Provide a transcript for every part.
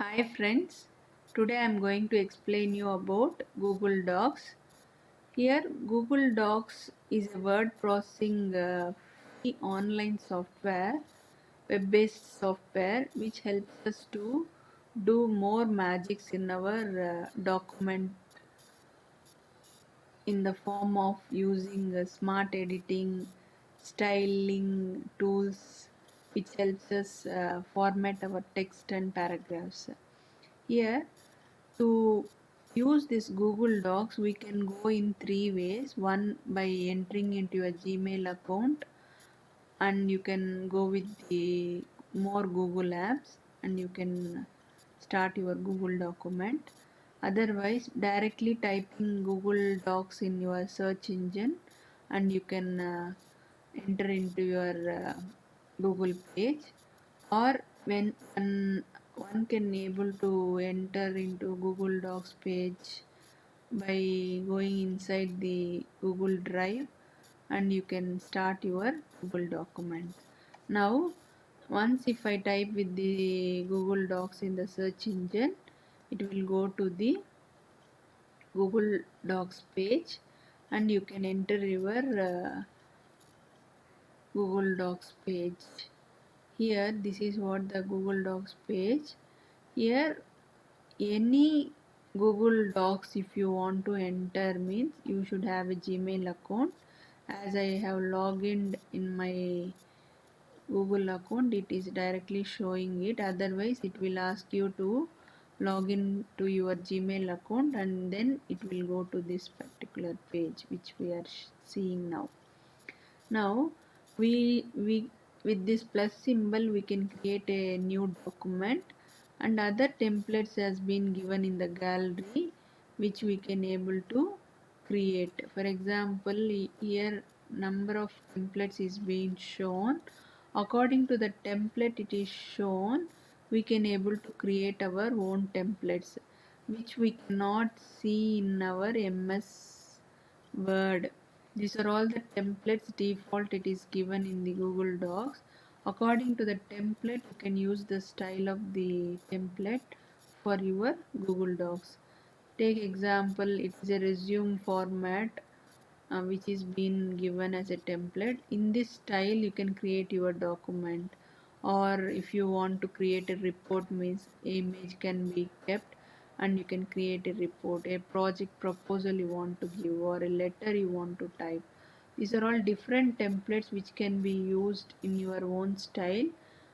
Hi friends, today I am going to explain you about Google Docs. Here Google Docs is a word processing free online software, web-based software which helps us to do more magics in our document in the form of using smart editing, styling tools which helps us format our text and paragraphs. Here to use this Google Docs, we can go in three ways. One, by entering into a Gmail account, and you can go with the more Google apps and you can start your Google document. Otherwise, directly typing Google Docs in your search engine and you can enter into your Google page, or when one can able to enter into Google Docs page by going inside the Google Drive and you can start your Google document. Now once if I type with the Google Docs in the search engine, it will go to the Google Docs page and you can enter your Google Docs page. Here this is what the Google Docs page. Here any Google Docs if you want to enter means you should have a Gmail account. As I have logged in my Google account, it is directly showing it. Otherwise it will ask you to log in to your Gmail account and then it will go to this particular page which we are seeing now. Now we with this plus symbol we can create a new document, and other templates has been given in the gallery which we can able to create. For example, here number of templates is being shown. According to the template it is shown, we can able to create our own templates which we cannot see in our MS Word. These are all the templates default it is given in the Google Docs. According to the template, you can use the style of the template for your Google Docs. Take example, it is a resume format which is been given as a template. In this style you can create your document, or if you want to create a report means image can be kept and you can create a report, a project proposal you want to give, or a letter you want to type. These are all different templates which can be used in your own style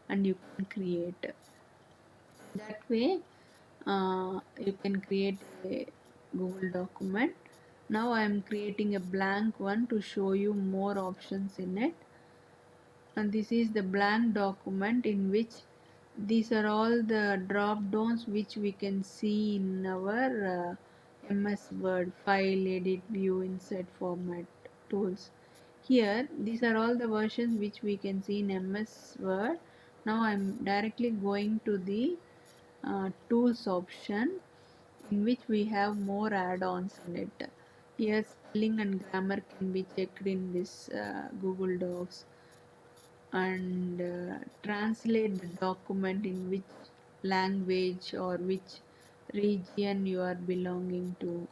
and you can create. That way you can create a Google document. Now I am creating a blank one to show you more options in it, and this is the blank document in which these are all the drop downs which we can see in our MS Word: file, edit, view, insert, format tools. Here these are all the versions which we can see in MS Word. Now I am directly going to the tools option in which we have more add-ons in it. Here spelling and grammar can be checked in this Google Docs, and translate the document in which language or which region you are belonging to.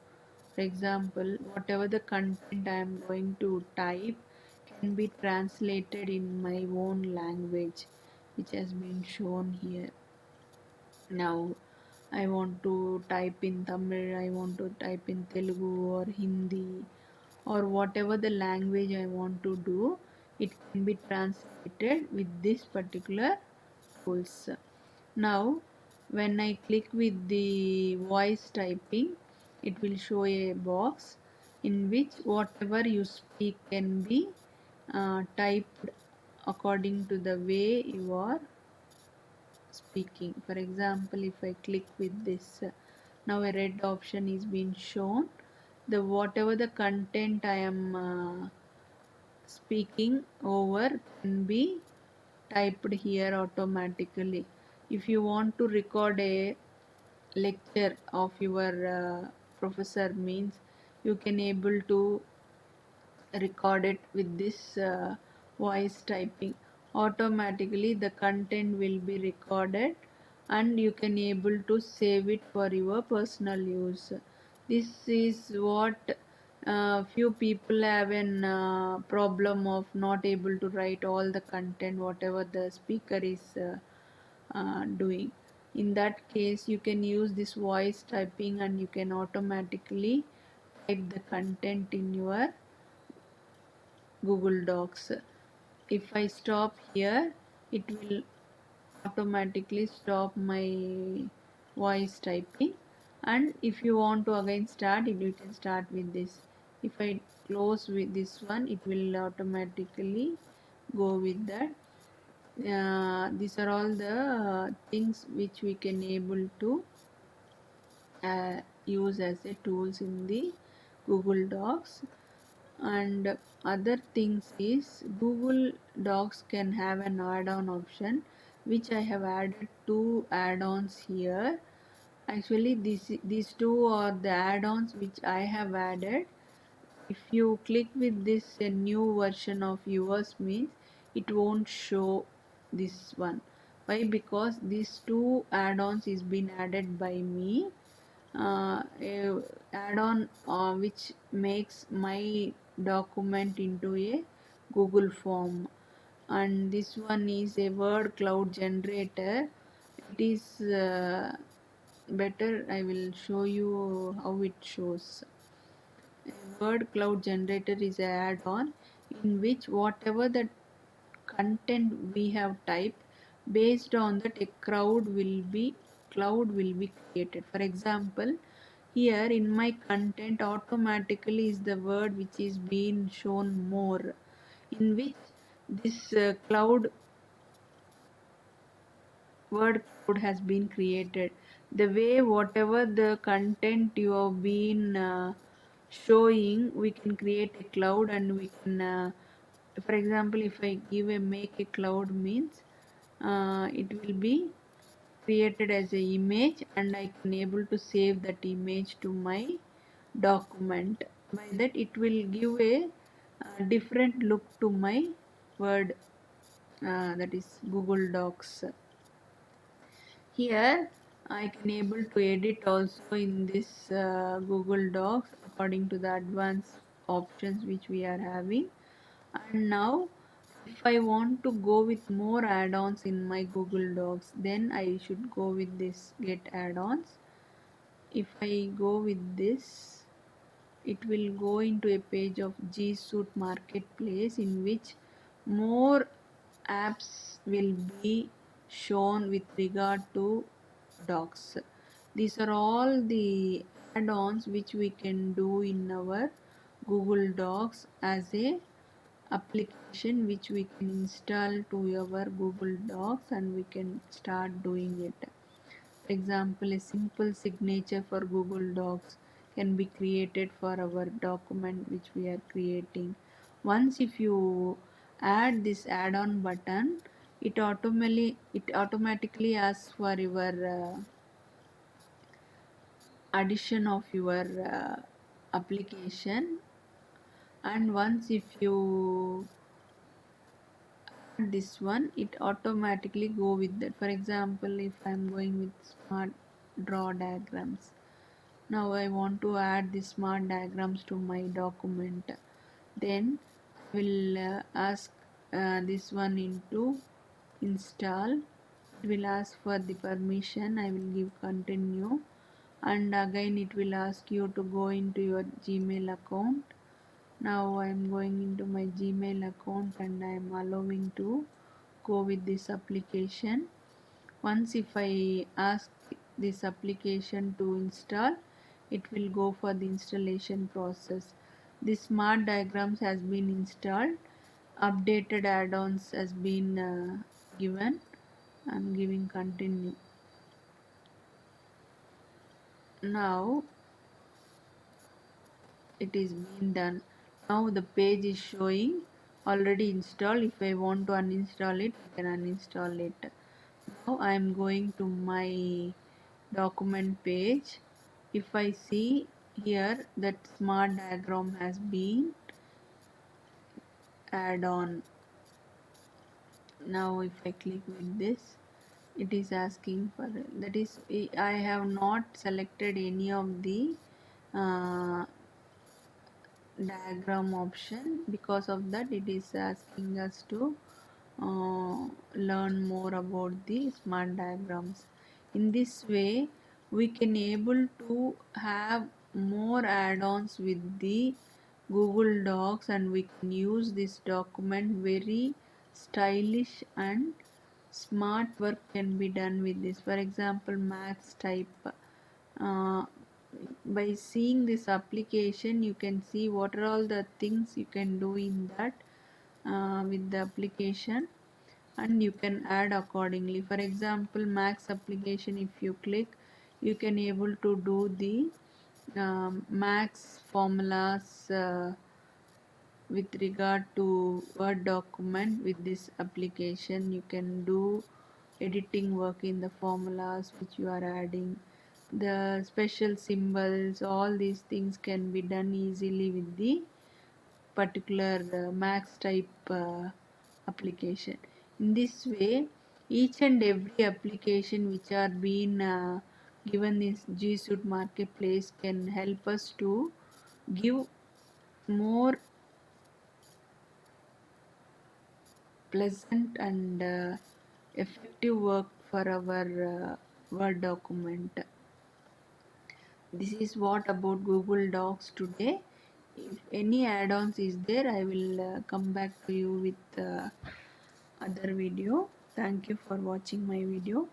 For example, whatever the content I am going to type can be translated in my own language which has been shown here. Now I want to type in Tamil, I want to type in Telugu or Hindi, or whatever the language I want to do, it can be translated with this particular tools. Now when I click with the voice typing, it will show a box in which whatever you speak can be typed according to the way you are speaking. For example, if I click with this, now a red option is being shown. The whatever the content I am speaking over can be typed here automatically. If you want to record a lecture of your professor means, you can able to record it with this voice typing. Automatically the content will be recorded and you can able to save it for your personal use. This is what few people have an problem of not able to write all the content whatever the speaker is doing. In that case you can use this voice typing and you can automatically type the content in your Google Docs. If I stop here, it will automatically stop my voice typing, and if you want to again start it, you can start with this. If I close with this one, it will automatically go with that. These are all the things which we can able to use as a tools in the Google Docs. And other things is Google Docs can have an add-on option, which I have added two add-ons here. Actually these two are the add-ons which I have added. If you click with this a new version of yours means it won't show this one. Why? Because these two add-ons is been added by me. A add-on which makes my document into a Google form, and this one is a word cloud generator. It is better. I will show you how it shows. A word cloud generator is an add-on in which whatever the content we have typed, based on that a cloud will be created. For example, here in my content automatically is the word which is being shown more, in which this word cloud has been created. The way whatever the content you have been showing, we can create a cloud and we can for example, if I give a make a cloud means it will be created as a image, and I can able to save that image to my document. By that it will give a different look to my word, that is Google Docs. Here I can able to edit also in this Google Docs according to the advanced options which we are having. And now if I want to go with more add-ons in my Google Docs, then I should go with this get add-ons. If I go with this, it will go into a page of G Suite Marketplace in which more apps will be shown with regard to docs. These are all the add-ons which we can do in our Google Docs as a application which we can install to our Google Docs and we can start doing it. For example, a simple signature for Google Docs can be created for our document which we are creating. Once if you add this add-on button, it automatically asks for your addition of your application, and once if you this one, it automatically go with that. For example, if I'm going with smart draw diagrams, now I want to add the smart diagrams to my document, then I will ask this one into install. It will ask for the permission, I will give continue, and again it will ask you to go into your Gmail account. Now I am going into my Gmail account and I am allowing to go with this application. Once if I ask this application to install, it will go for the installation process. The smart diagrams has been installed, updated add-ons has been given. I'm giving continue. Now it is being done. Now the page is showing already installed. If I want to uninstall it, I can uninstall it. Now I am going to my document page. If I see here that smart diagram has been add on. Now if I click with this, it is asking for, that is, I have not selected any of the uh, diagram option. Because of that, it is asking us to learn more about the smart diagrams. In this way, we can able to have more add-ons with the Google Docs, and we can use this document very stylish, and smart work can be done with this. For example, max type. uh, by seeing this application, you can see what are all the things you can do in that with the application, and you can add accordingly. For example, max application, if you click, you can able to do the max formulas with regard to Word document. With this application, you can do editing work in the formulas which you are adding, the special symbols, all these things can be done easily with the particular max type application. In this way, each and every application which are being given in G Suite marketplace can help us to give more pleasant and effective work for our Word document. This is what about Google Docs today. If any add-ons is there, I will come back to you with other video. Thank you for watching my video.